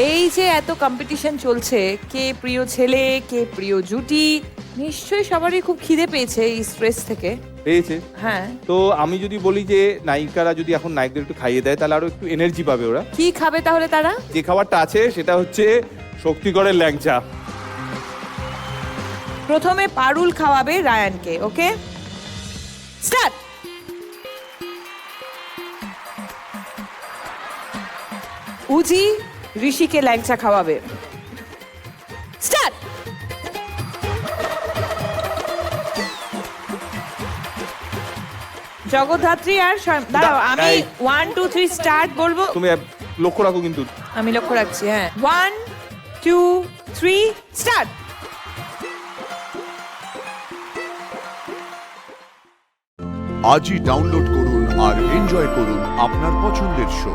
এই যে এত কম্পিটিশন চলছে, কে প্রিয় ছেলে কে প্রিয় জুটি, নিশ্চয়ই সবারই খুব খিদে পেয়েছে এই স্ট্রেস থেকে। পেয়েছে। হ্যাঁ, তো আমি যদি বলি যে নায়িকারা যদি এখন নায়কদের একটু খাইয়ে দেয় তাহলে আরো একটু এনার্জি পাবে ওরা। কি খাবে তাহলে তারা? যে খাবারটা আছে সেটা হচ্ছে শক্তিগড়ের ল্যাংচা। প্রথমে পারুল খাওয়াবে রায়ানকে। ওকে, স্টার্ট। উজি ঋষিকে ল্যাংচা খাওয়াবে। স্টার্ট। জগদ্ধাত্রী আর দাঁড়াও, আমি 1 2 3 স্টার্ট বলবো, তুমি লক্ষ্য রাখো কিন্তু। আমি লক্ষ্য রাখছি। হ্যাঁ, 1 2 3 স্টার্ট। আজই ডাউনলোড করুন আর এনজয় করুন আপনার পছন্দের শো।